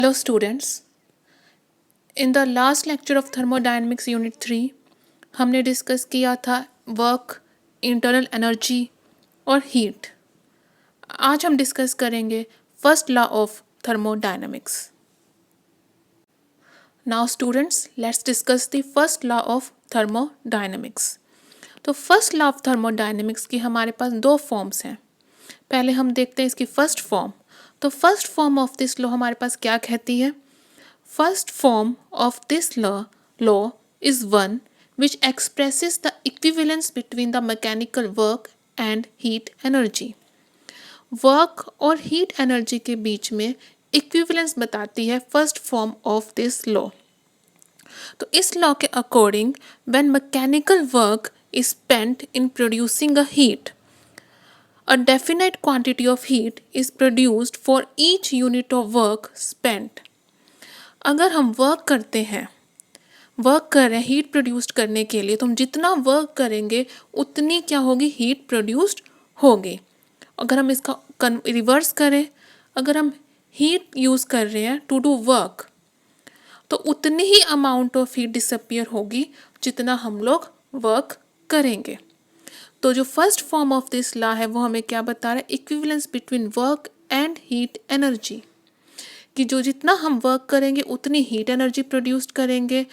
Hello students, in the last lecture of thermodynamics unit 3 हमने discuss किया था work, internal energy और heat. आज हम डिस्कस करेंगे first law of thermodynamics. Now students, let's discuss the first law of thermodynamics. तो first law of thermodynamics की हमारे पास दो फॉर्म्स हैं। पहले हम देखते हैं इसकी फर्स्ट फॉर्म। तो first form of this law हमारे पास क्या कहती है? First form of this law is one which expresses the equivalence between the mechanical work and heat energy. Work और heat energy के बीच में equivalence बताती है first form of this law. तो इस law के according when mechanical work is spent in producing a heat, a definite quantity of heat is produced for each unit of work spent. अगर हम work करते हैं, work कर रहे हैं हीट प्रोड्यूस्ड करने के लिए, तो हम जितना वर्क करेंगे उतनी क्या होगी? हीट प्रोड्यूस्ड होगी। अगर हम इसका रिवर्स करें, अगर हम हीट यूज़ कर रहे हैं टू डू वर्क, तो उतनी ही अमाउंट ऑफ हीट डिसअपियर होगी जितना हम लोग वर्क करेंगे। तो जो first form of this law है वो हमें क्या बता रहा है? Equivalence between work and heat energy, कि जो जितना हम वर्क करेंगे उतनी हीट एनर्जी प्रोड्यूस करेंगे,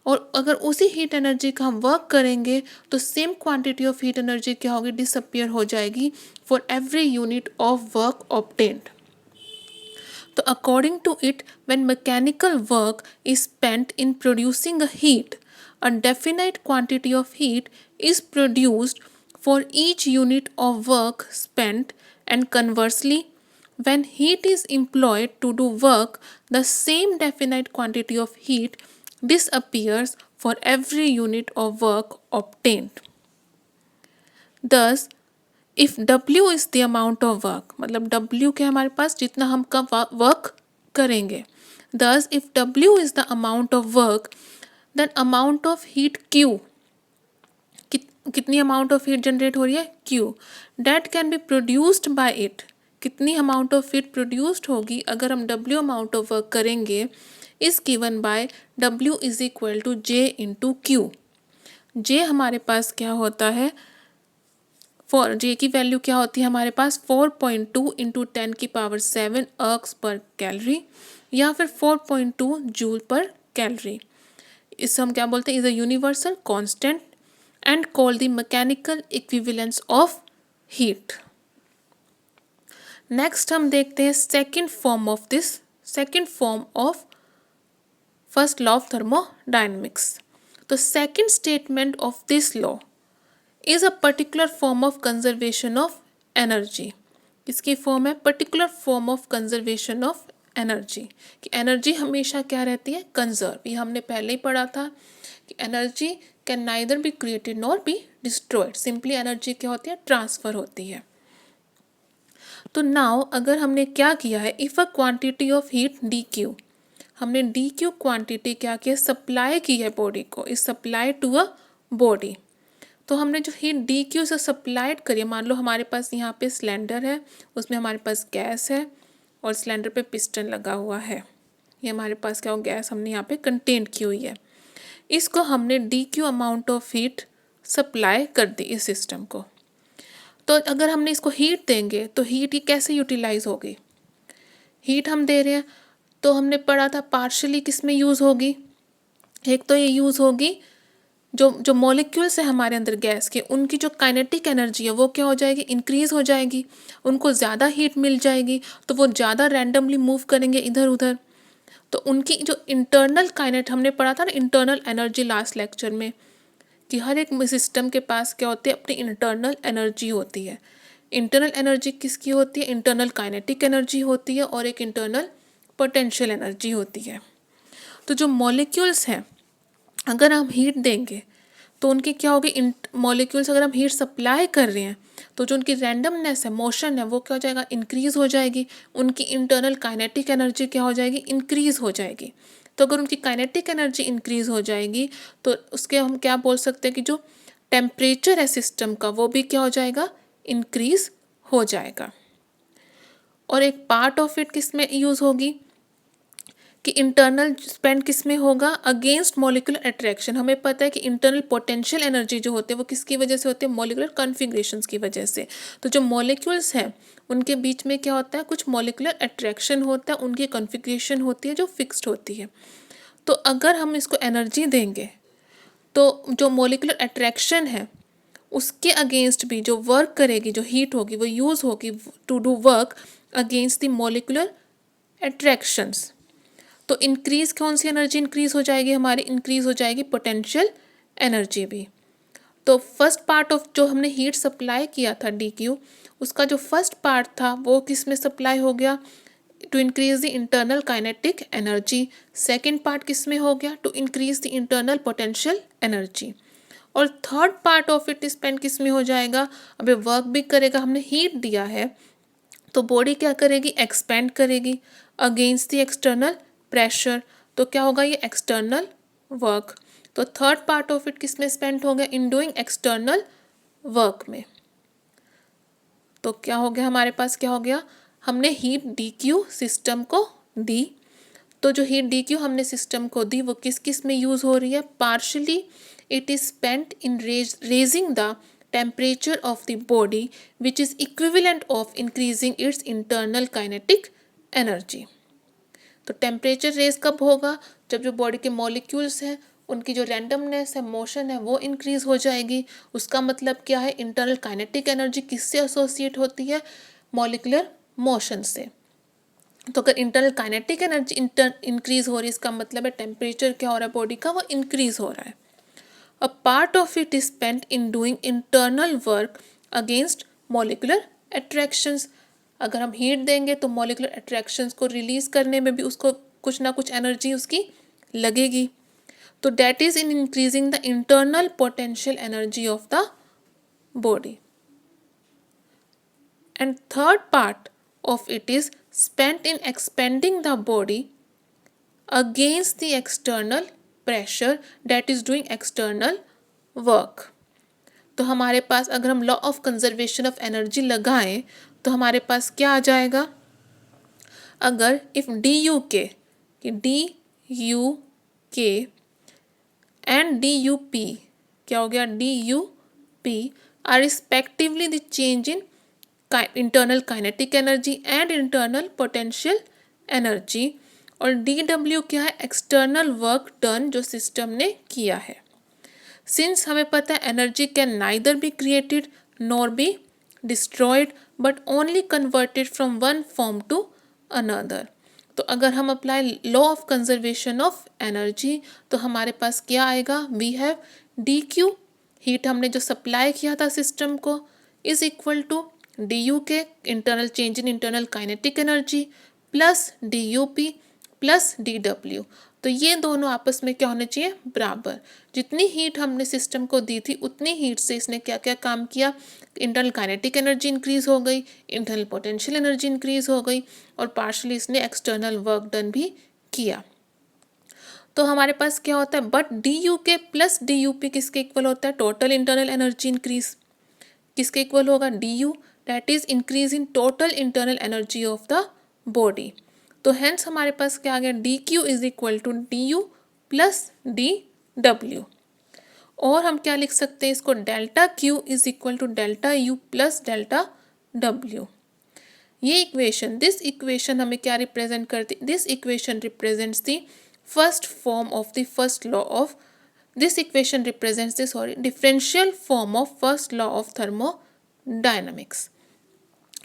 और अगर उसी हीट एनर्जी का हम वर्क करेंगे तो same quantity of heat energy क्या होगी? डिसअपियर हो जाएगी for every unit of work obtained. तो according to it, when mechanical work is spent in producing a heat, a definite quantity of heat is produced for each unit of work spent, and conversely when heat is employed to do work, the same definite quantity of heat disappears for every unit of work obtained. Thus, if W is the amount of work, मतलब W के हमारे पास जितना हम का work करेंगे, thus if W is the amount of work, then amount of heat Q, कितनी amount of heat generate हो रही है? Q, that can be produced by it, कितनी अमाउंट ऑफ हीट प्रोड्यूस्ड होगी अगर हम W अमाउंट ऑफ वर्क करेंगे, is given by W is equal to J into Q. J हमारे पास क्या होता है? फॉर J की वैल्यू क्या होती है हमारे पास? 4.2 इंटू 10⁻7 अर्क्स पर कैलोरी, या फिर 4.2 जूल पर कैलोरी। इससे हम क्या बोलते हैं? Is a universal constant and called the mechanical equivalence of heat. Next हम देखते हैं second form of first law of thermodynamics. तो second statement of this law is a particular form of conservation of energy. इसकी form है particular form of conservation of energy, कि energy हमेशा क्या रहती है? कंजर्व। ये हमने पहले ही पढ़ा था कि energy can neither be created nor be destroyed. Simply energy क्या होती है? ट्रांसफर होती है। तो नाउ अगर हमने क्या किया है, if a quantity of heat D Q, हमने डी क्यू क्वान्टिटी क्या किया? सप्लाई की है बॉडी को, is supply to a body. तो हमने जो हीट डी क्यू से सप्लाइड करी, मान लो हमारे पास यहाँ पे सिलेंडर है, उसमें हमारे पास गैस है और सिलेंडर पे पिस्टन लगा हुआ है। ये हमारे पास क्या हो? गैस हमने यहाँ पे कंटेन की हुई है। इसको हमने D Q amount of heat supply कर दी इस सिस्टम को। तो अगर हमने इसको हीट देंगे तो हीट ये कैसे यूटिलाइज होगी? हीट हम दे रहे हैं तो हमने पढ़ा था पार्शली किस में यूज़ होगी? एक तो ये यूज़ होगी जो मॉलिक्यूल्स है हमारे अंदर गैस के, उनकी जो काइनेटिक एनर्जी है वो क्या हो जाएगी? इंक्रीज़ हो जाएगी, उनको ज़्यादा हीट मिल जाएगी, तो वो ज़्यादा रैंडमली मूव करेंगे इधर उधर। तो उनकी जो इंटरनल काइनेट हमने पढ़ा था ना, इंटरनल एनर्जी लास्ट लेक्चर में, कि हर एक सिस्टम के पास क्या होती है? अपनी इंटरनल एनर्जी होती है। इंटरनल एनर्जी किसकी होती है? इंटरनल काइनेटिक एनर्जी होती है और एक इंटरनल पोटेंशियल एनर्जी होती है। तो जो मॉलिक्यूल्स हैं, अगर हम हीट देंगे तो उनकी क्या होगी? मॉलिक्यूल्स अगर हम हीट सप्लाई कर रहे हैं तो जो उनकी रैंडमनेस है, मोशन है, वो क्या हो जाएगा? इंक्रीज़ हो जाएगी। उनकी इंटरनल काइनेटिक एनर्जी क्या हो जाएगी? इंक्रीज़ हो जाएगी। तो अगर उनकी काइनेटिक एनर्जी इंक्रीज़ हो जाएगी तो उसके हम क्या बोल सकते हैं कि जो टेम्परेचर है सिस्टम का वो भी क्या हो जाएगा? इंक्रीज़ हो जाएगा। और एक पार्ट ऑफ इट किस में यूज़ होगी? कि इंटरनल स्पेंड किस में होगा, अगेंस्ट मॉलिक्यूलर अट्रैक्शन। हमें पता है कि इंटरनल पोटेंशियल एनर्जी जो होते हैं वो किसकी वजह से होती है, मॉलिक्यूलर कॉन्फ़िगरेशंस की वजह से। तो जो मॉलिक्यूल्स हैं उनके बीच में क्या होता है, कुछ मॉलिक्यूलर अट्रैक्शन होता है, उनकी कॉन्फ़िगरेशन होती है जो फिक्स्ड होती है। तो अगर हम इसको एनर्जी देंगे तो जो मॉलिक्यूलर अट्रैक्शन है उसके अगेंस्ट भी जो वर्क करेगी, जो हीट होगी वो यूज़ होगी to do work against the molecular attractions. तो इंक्रीज कौन सी एनर्जी इंक्रीज हो जाएगी हमारी, इंक्रीज हो जाएगी पोटेंशियल एनर्जी भी। तो फर्स्ट पार्ट ऑफ जो हमने हीट सप्लाई किया था डी क्यू, उसका जो फर्स्ट पार्ट था वो किस में सप्लाई हो गया, to increase the internal kinetic energy. Second part किस में हो गया, to increase the internal potential energy. और third part of it spend किस में हो जाएगा, अबे वर्क भी करेगा, हमने हीट दिया है तो बॉडी क्या करेगी, एक्सपेंड करेगी अगेंस्ट द एक्सटर्नल प्रेशर। तो क्या होगा, ये एक्सटर्नल वर्क। तो थर्ड पार्ट ऑफ इट किस में स्पेंड हो गया, इन डूइंग एक्सटर्नल वर्क में। तो क्या हो गया हमारे पास, क्या हो गया, हमने हीट डी क्यू सिस्टम को दी। तो जो हीट डी क्यू हमने सिस्टम को दी वो किस किस में यूज़ हो रही है, partially it is spent in raising the temperature of the body which is equivalent of increasing its internal kinetic energy. तो टेम्परेचर रेज कब होगा, जब जो बॉडी के मॉलिक्यूल्स हैं उनकी जो रैंडमनेस है, मोशन है, वो इंक्रीज हो जाएगी। उसका मतलब क्या है, इंटरनल काइनेटिक एनर्जी किससे एसोसिएट होती है, मॉलिक्यूलर मोशन से। तो अगर इंटरनल काइनेटिक एनर्जी इंक्रीज हो रही है, इसका मतलब है टेम्परेचर क्या हो रहा है बॉडी का, वो इंक्रीज हो रहा है। A part of it is spent in doing internal work against molecular attractions. अगर हम हीट देंगे तो मॉलिक्यूलर अट्रैक्शंस को रिलीज करने में भी उसको कुछ ना कुछ एनर्जी उसकी लगेगी। तो that is in increasing the internal potential energy of the body. And third part of it is spent in expanding the body against the external pressure that is doing external work। तो हमारे पास अगर हम law of conservation of energy लगाएं तो हमारे पास क्या आ जाएगा, अगर इफ डी यू के एंड डी यू पी, क्या हो गया, D U P R respectively the change in internal kinetic energy and internal potential energy. और डी डब्ल्यू क्या है, एक्सटर्नल वर्क डन जो सिस्टम ने किया है। सिंस हमें पता है energy can neither be created nor be destroyed but only converted from one form to another. तो अगर हम apply law of conservation of energy तो हमारे पास क्या आएगा, we have D Q, heat हमने जो सप्लाई किया था सिस्टम को, is equal to D U के internal change in internal kinetic energy plus D U P plus D W. तो ये दोनों आपस में क्या होने चाहिए, बराबर। जितनी हीट हमने सिस्टम को दी थी उतनी हीट से इसने क्या क्या काम किया, इंटरनल काइनेटिक एनर्जी इंक्रीज हो गई, इंटरनल पोटेंशियल एनर्जी इंक्रीज हो गई और पार्शली इसने एक्सटर्नल वर्क डन भी किया। तो हमारे पास क्या होता है, but D U K plus D U P किसके इक्वल होता है, टोटल इंटरनल एनर्जी इंक्रीज किसके इक्वल होगा, D U, that is increase in total internal energy of the body. तो हेंस हमारे पास क्या आ गया, D Q is equal to D U plus D W. और हम क्या लिख सकते हैं इसको, delta Q is equal to delta U plus delta W. ये इक्वेशन, दिस इक्वेशन हमें क्या रिप्रेजेंट करती, this equation represents the first form of the first law of, this equation represents the differential form of first law of thermodynamics.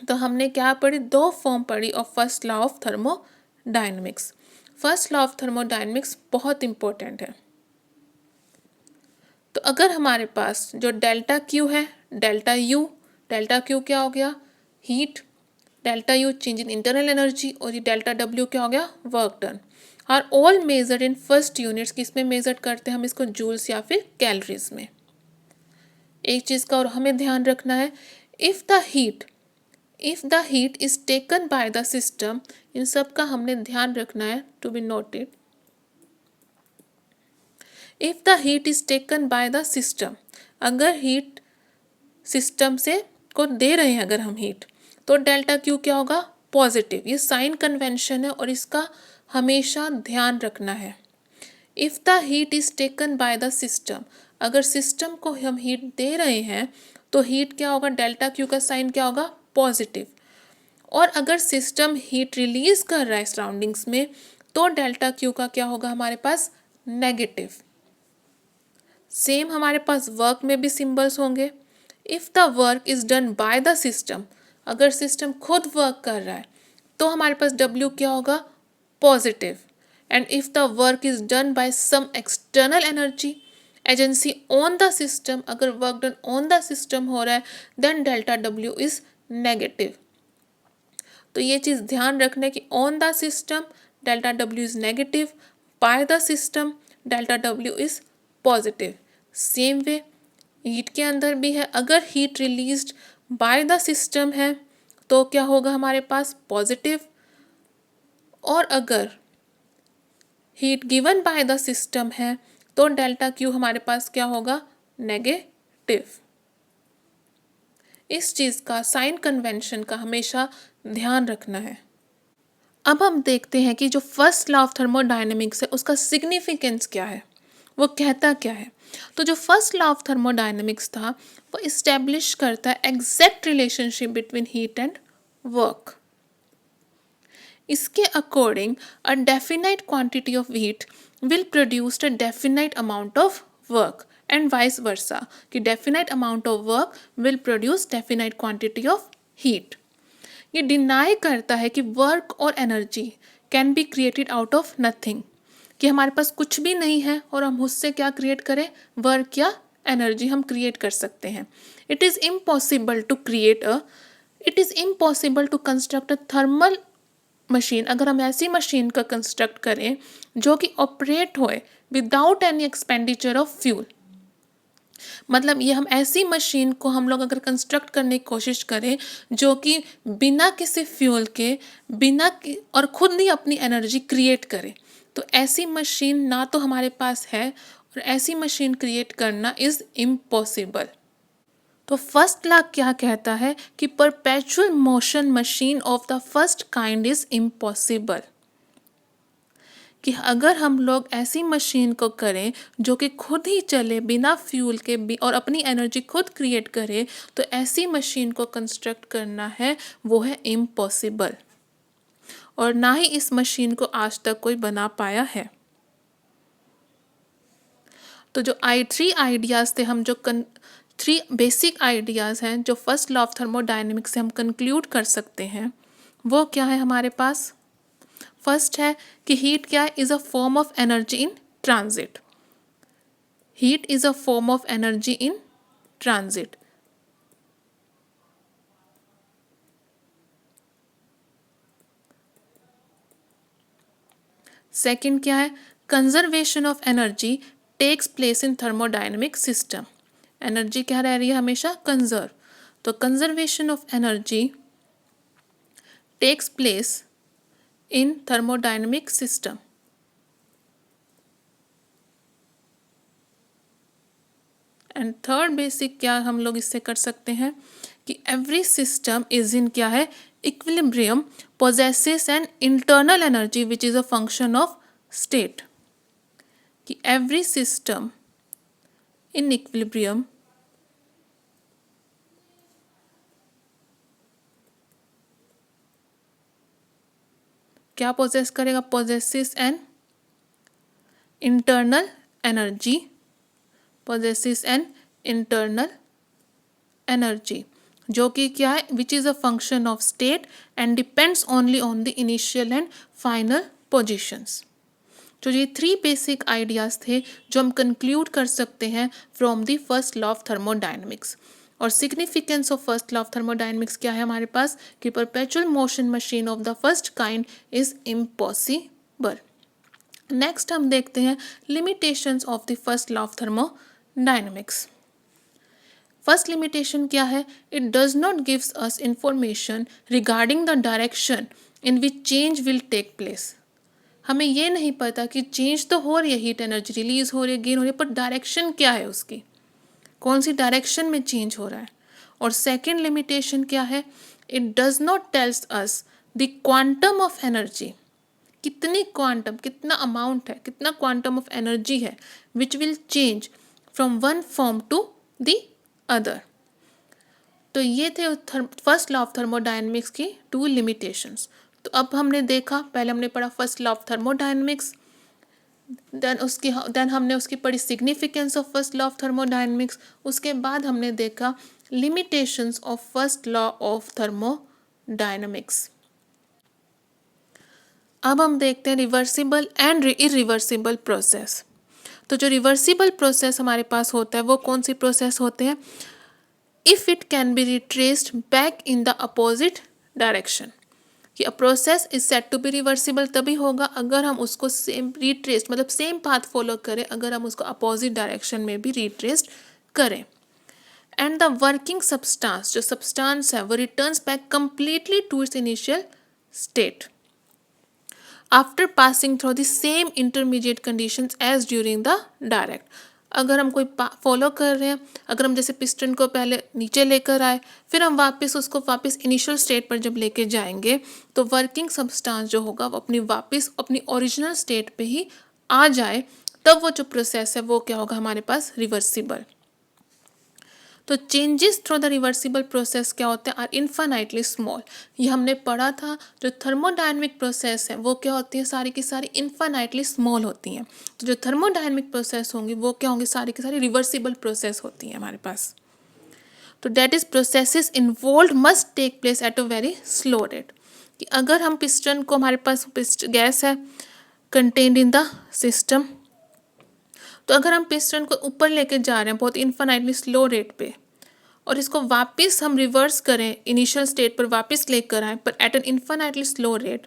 तो हमने क्या पढ़ी, दो form पढ़ी of first law of thermodynamics. First law of thermodynamics बहुत important है। तो अगर हमारे पास जो डेल्टा क्यू है, डेल्टा क्यू क्या हो गया, heat, delta U change in internal energy और ये डेल्टा डब्ल्यू क्या हो गया, work done, are all measured in first units. किस में मेजर करते हैं हम इसको, जूल्स या फिर कैलोरीज में। एक चीज़ का और हमें ध्यान रखना है, if the heat is taken by the system, इन सब का हमने ध्यान रखना है, to be noted. If the heat is taken by the system, अगर हीट सिस्टम से को दे रहे हैं अगर हम हीट, तो डेल्टा क्यू क्या होगा, पॉजिटिव। ये साइन कन्वेंशन है और इसका हमेशा ध्यान रखना है। If the heat is taken by the system, अगर सिस्टम को हम हीट दे रहे हैं तो हीट क्या होगा, डेल्टा क्यू का साइन क्या होगा, पॉजिटिव। और अगर सिस्टम हीट रिलीज कर रहा है सराउंडिंग्स में तो डेल्टा क्यू का क्या होगा हमारे पास, नेगेटिव। सेम हमारे पास वर्क में भी सिंबल्स होंगे। If the work is done by the system, अगर सिस्टम खुद वर्क कर रहा है तो हमारे पास डब्ल्यू क्या होगा, positive. And if the work is done by some external energy agency on the system, अगर work done on the system हो रहा है then delta W is negative. तो ये चीज़ ध्यान रखने की, on the system delta W is negative, by the system delta W is positive. Same way heat के अंदर भी है, अगर heat released by the system है तो क्या होगा हमारे पास, पॉजिटिव। और अगर heat given by the system है तो डेल्टा क्यू हमारे पास क्या होगा, नेगेटिव। इस चीज़ का, साइन कन्वेंशन का हमेशा ध्यान रखना है। अब हम देखते हैं कि जो फर्स्ट लॉ ऑफ थर्मोडायनेमिक्स है उसका सिग्निफिकेंस क्या है, वो कहता क्या है। तो जो फर्स्ट लॉ ऑफ थर्मोडायनेमिक्स था वो इस्टेब्लिश करता है exact relationship between heat and work. इसके according a definite quantity of heat will produce a definite amount of work and vice versa, कि definite amount of work will produce definite quantity of heat. ये deny करता है कि work और energy can be created out of nothing, कि हमारे पास कुछ भी नहीं है और हम उससे क्या क्रिएट करें, वर्क या एनर्जी हम क्रिएट कर सकते हैं। It is impossible to construct a thermal machine, अगर हम ऐसी मशीन का कंस्ट्रक्ट करें जो कि ऑपरेट होए without any expenditure of fuel. मतलब ये हम ऐसी मशीन को हम लोग अगर कंस्ट्रक्ट करने की कोशिश करें जो कि बिना किसी फ्यूल के, और खुद ही अपनी एनर्जी क्रिएट करे, तो ऐसी मशीन ना तो हमारे पास है और ऐसी मशीन क्रिएट करना इज़ इम्पॉसिबल। तो फर्स्ट लॉ क्या कहता है कि perpetual motion machine of the first kind is impossible, कि अगर हम लोग ऐसी मशीन को करें जो कि खुद ही चले बिना फ्यूल के भी और अपनी एनर्जी खुद क्रिएट करे, तो ऐसी मशीन को कंस्ट्रक्ट करना है वो है इम्पॉसिबल, और ना ही इस मशीन को आज तक कोई बना पाया है। तो जो थ्री आइडियाज़ थे, हम जो थ्री बेसिक आइडियाज़ हैं जो फर्स्ट लॉ ऑफ थर्मोडायनेमिक्स से हम कंक्लूड कर सकते हैं, वो क्या है हमारे पास। फर्स्ट है कि हीट क्या है, is a form of energy in transit. Heat is a form of energy in transit. Second क्या है, conservation of energy takes place in thermodynamic system. Energy क्या रह रही है हमेशा, कंजर्व। तो conservation of energy takes place in thermodynamic system. And third basic क्या हम लोग इससे कर सकते हैं कि एवरी सिस्टम इज इन क्या है, equilibrium possesses an internal energy which is a function of state, कि एवरी सिस्टम इन इक्विलिब्रियम क्या पोजेस करेगा, possesses an internal energy, possesses an internal energy, जो कि क्या है, which is a function of state and depends only on the initial and final positions. तो ये three basic ideas थे जो हम कंक्लूड कर सकते हैं from the first law of thermodynamics. और significance of first law of thermodynamics क्या है हमारे पास, कि perpetual motion machine of the first kind is impossible. Next हम देखते हैं limitations of the first law of thermodynamics. First limitation क्या है, it does not gives us information regarding the direction in which change will take place. हमें ये नहीं पता कि चेंज तो हो रही है, हीट एनर्जी रिलीज हो रही है, गेन हो रही है, पर डायरेक्शन क्या है उसकी, कौन सी डायरेक्शन में चेंज हो रहा है। और सेकेंड लिमिटेशन क्या है, it does not tells us the quantum of energy, कितनी क्वांटम, कितना अमाउंट है, कितना क्वांटम ऑफ एनर्जी है which will change from one form to the other. तो ये थे फर्स्ट लॉ ऑफ थर्मोडायनेमिक्स की 2 लिमिटेशंस। तो अब हमने देखा, पहले हमने पढ़ा first law of thermodynamics, then हमने उसकी पढ़ी significance of first law of thermodynamics, उसके बाद हमने देखा limitations of first law of thermodynamics. अब हम देखते हैं रिवर्सिबल एंड इरिवर्सिबल प्रोसेस। तो जो रिवर्सिबल प्रोसेस हमारे पास होता है वो कौन सी प्रोसेस होते हैं? If it can be retraced back in the opposite direction, कि a process is set to be reversible तभी होगा अगर हम उसको सेम रिट्रेस्ड, मतलब सेम पाथ फॉलो करें, अगर हम उसको अपोजिट डायरेक्शन में भी रिट्रेस्ड करें। एंड द वर्किंग सब्सटेंस, जो सब्सटेंस है वो returns back completely to its initial state after passing through the same intermediate conditions as during the direct. अगर हम कोई फॉलो कर रहे हैं, अगर हम जैसे पिस्टन को पहले नीचे लेकर आए, फिर हम उसको वापस इनिशियल स्टेट पर जब लेके जाएंगे तो वर्किंग सब्सटेंस जो होगा वो वापस अपनी ओरिजिनल स्टेट पे ही आ जाए, तब वो जो प्रोसेस है वो क्या होगा हमारे पास? रिवर्सिबल। तो changes through the reversible process क्या होते हैं? Are infinitely small. ये हमने पढ़ा था, जो थर्मोडायनेमिक प्रोसेस है वो क्या होती है? सारी की सारी इन्फाइनाइटली स्मॉल होती हैं। तो जो थर्मोडायनेमिक प्रोसेस होंगी वो क्या होंगी? सारी की सारी रिवर्सिबल प्रोसेस होती हैं हमारे पास। तो that is processes involve must take place at a very slow rate. कि अगर हम पिस्टन को, हमारे पास गैस है कंटेन्ड इन द सिस्टम, तो अगर हम पिस्टन को ऊपर लेके जा रहे हैं बहुत इन्फाइनाइटली स्लो रेट पे, और इसको वापस हम रिवर्स करें, इनिशियल स्टेट पर वापस लेकर आए पर at an infinitely slow rate,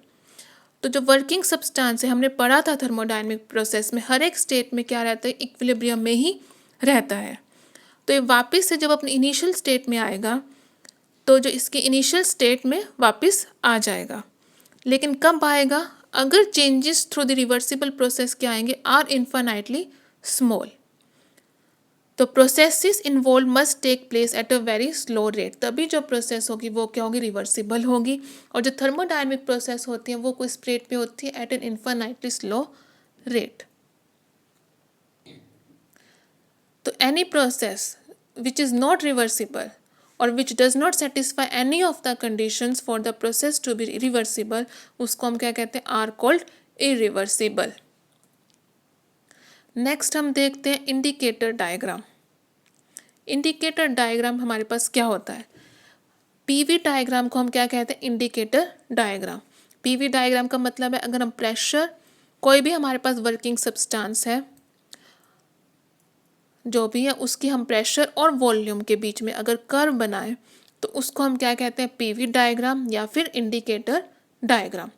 तो जो वर्किंग सब्सटेंस है, हमने पढ़ा था थर्मोडायनेमिक प्रोसेस में, हर एक स्टेट में क्या रहता है? इक्विलिब्रियम में ही रहता है। तो ये वापस से जब अपने इनिशियल स्टेट में आएगा तो जो इसके इनिशियल स्टेट में वापस आ जाएगा। लेकिन कब आएगा? अगर changes through the reversible process क्या आएंगे? Are infinitely small. तो processes involve must take place at a very slow rate, तभी जो प्रोसेस होगी वो क्या होगी? रिवर्सिबल होगी। और जो थर्मोडायनेमिक प्रोसेस होती है वो किस रेट पे होती है? At an infinitely slow rate. तो any process which is not reversible और which does not satisfy any of the conditions for the process to be reversible, उसको हम क्या कहते हैं? Are called irreversible. नेक्स्ट हम देखते हैं इंडिकेटर डायग्राम। इंडिकेटर डायग्राम हमारे पास क्या होता है? पीवी डायग्राम को हम क्या कहते हैं? Indicator diagram. पीवी डायग्राम का मतलब है, अगर हम प्रेशर, कोई भी हमारे पास वर्किंग सब्सटेंस है जो भी है, उसकी हम प्रेशर और वॉल्यूम के बीच में अगर कर्व बनाएं तो उसको हम क्या कहते हैं? पीवी डायग्राम या फिर इंडिकेटर डायग्राम।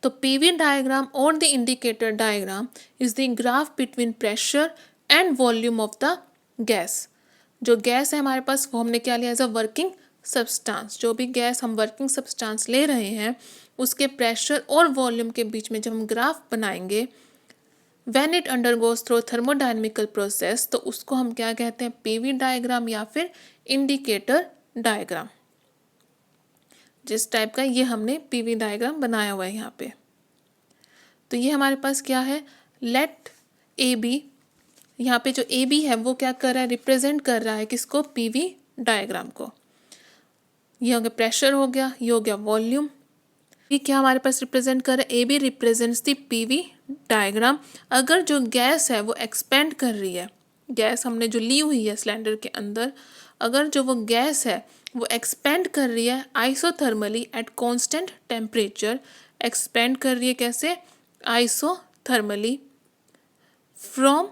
तो पीवी डायग्राम और the indicator diagram is the graph between pressure and volume of the gas. जो गैस है हमारे पास वो हमने क्या लिया? As a working substance. जो भी गैस हम वर्किंग सब्सटेंस ले रहे हैं उसके प्रेशर और वॉल्यूम के बीच में जब हम ग्राफ बनाएंगे, when it undergoes through thermodynamical process, तो उसको हम क्या कहते हैं? पीवी डायग्राम या फिर इंडिकेटर डायग्राम। जिस टाइप का ये हमने पीवी डायग्राम बनाया हुआ है यहाँ पे। तो ये हमारे पास क्या है? लेट ए बी, यहाँ पे जो ए बी है वो क्या कर रहा है? रिप्रेजेंट कर रहा है किसको? पीवी डायग्राम को। ये हो गया प्रेशर, हो गया, ये हो गया वॉल्यूम। ये क्या हमारे पास रिप्रेजेंट कर रहा है? A B represents the PV diagram. अगर जो गैस है वो एक्सपेंड कर रही है, गैस हमने जो ली हुई है सिलेंडर के अंदर, अगर जो वो गैस है वो एक्सपेंड कर रही है isothermally at constant temperature, expand कर रही है कैसे? आइसोथर्मली फ्रॉम,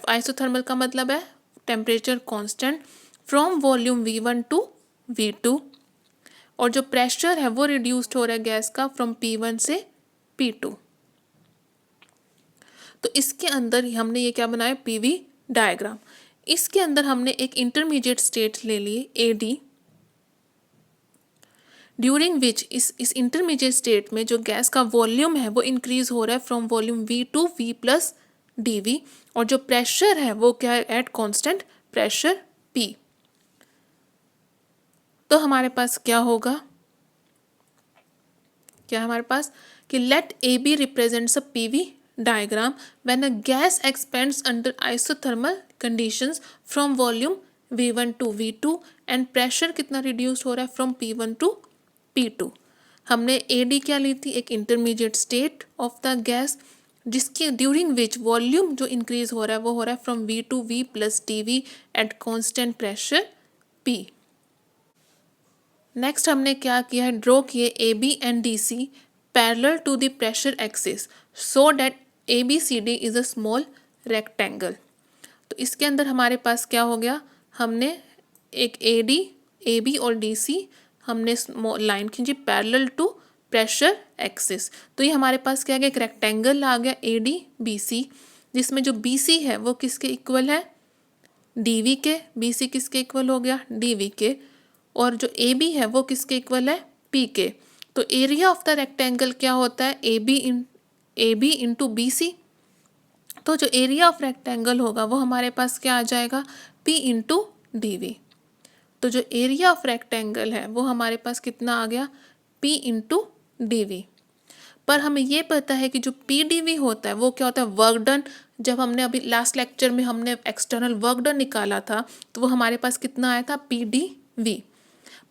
आइसोथर्मल का मतलब है temperature constant, from volume V1 to V2, और जो प्रेशर है वो रिड्यूस्ड हो रहा है गैस का फ्रॉम P1 से P2। तो इसके अंदर हमने ये क्या बनाया? PV diagram. इसके अंदर हमने एक इंटरमीडिएट स्टेट ले ली AD, ड्यूरिंग विच इस इंटरमीडिएट स्टेट में जो गैस का वॉल्यूम है वो इंक्रीज हो रहा है from volume V to V plus DV, और जो प्रेशर है वो क्या है? At constant pressure P। तो हमारे पास क्या होगा क्या है हमारे पास कि let A B represents a PV diagram when a gas expands under isothermal conditions from volume V1 to V2 and pressure कितना रिड्यूस हो रहा है फ्रॉम P1 टू P2। हमने AD क्या ली थी, एक intermediate state of the gas जिसकी ड्यूरिंग विच वॉल्यूम जो इंक्रीज हो रहा है वो हो रहा है from V to V plus TV at constant pressure P। Next हमने क्या किया है, ड्रॉ किए AB and DC parallel to the pressure axis so that ABCD is a small rectangle. तो इसके अंदर हमारे पास क्या हो गया, हमने एक AD AB और DC हमने लाइन खींची पैरेलल टू प्रेशर एक्सिस। तो ये हमारे पास क्या गया, एक रेक्टेंगल आ गया ADBC जिसमें जो BC है वो किसके इक्वल है, DV के। BC किसके इक्वल हो गया, DV के। और जो AB है वो किसके इक्वल है, P के। तो एरिया ऑफ द रेक्टेंगल क्या होता है, AB इंटू BC। तो जो एरिया ऑफ रेक्टेंगल होगा वो हमारे पास क्या आ जाएगा, P इंटू DV। तो जो एरिया ऑफ रेक्टेंगल है वो हमारे पास कितना आ गया, P इंटू DV। पर हमें ये पता है कि जो PDV होता है वो क्या होता है, वर्क डन। जब हमने अभी लास्ट लेक्चर में हमने एक्सटर्नल वर्क डन निकाला था तो वो हमारे पास कितना आया था, PDV।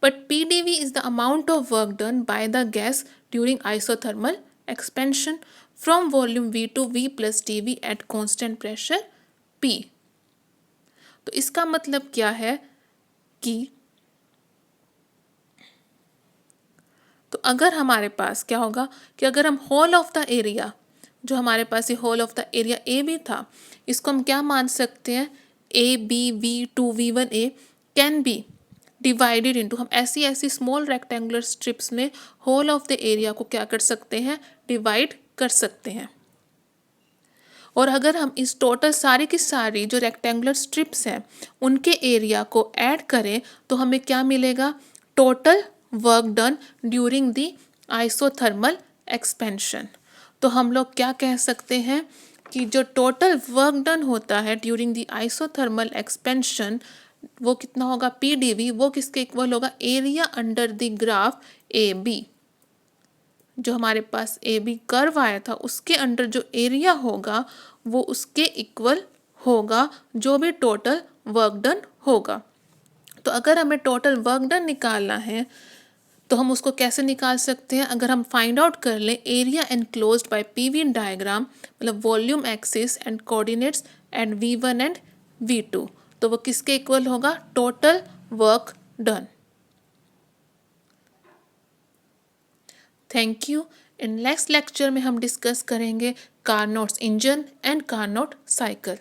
But PDV is the amount of work done by the gas during isothermal expansion from volume V to V plus TV at constant pressure P। तो इसका मतलब क्या है कि तो अगर हमारे पास क्या होगा कि अगर हम होल ऑफ द एरिया, जो हमारे पास ये whole of the area A B था, इसको हम क्या मान सकते हैं, AB V2V1A can be divided into, हम ऐसी ऐसी स्मॉल रेक्टेंगुलर स्ट्रिप्स में होल ऑफ द एरिया को क्या कर सकते हैं, डिवाइड कर सकते हैं। और अगर हम इस टोटल सारी की सारी जो रेक्टेंगुलर स्ट्रिप्स हैं उनके एरिया को ऐड करें तो हमें क्या मिलेगा, total work done during the isothermal expansion. तो हम लोग क्या कह सकते हैं कि जो टोटल वर्क डन होता है ड्यूरिंग द आइसोथर्मल एक्सपेंशन वो कितना होगा, PDV, वो किसके इक्वल होगा, area under the graph AB। जो हमारे पास AB कर्व आया था उसके अंडर जो एरिया होगा वो उसके इक्वल होगा जो भी टोटल वर्क डन होगा। तो अगर हमें टोटल वर्क डन निकालना है तो हम उसको कैसे निकाल सकते हैं, अगर हम फाइंड आउट कर लें area enclosed by PV diagram, मतलब volume axis and coordinates and V1 and V2, तो वो किसके इक्वल होगा, total work done. Thank you. In next lecture में हम डिस्कस करेंगे Carnot's engine and Carnot cycle.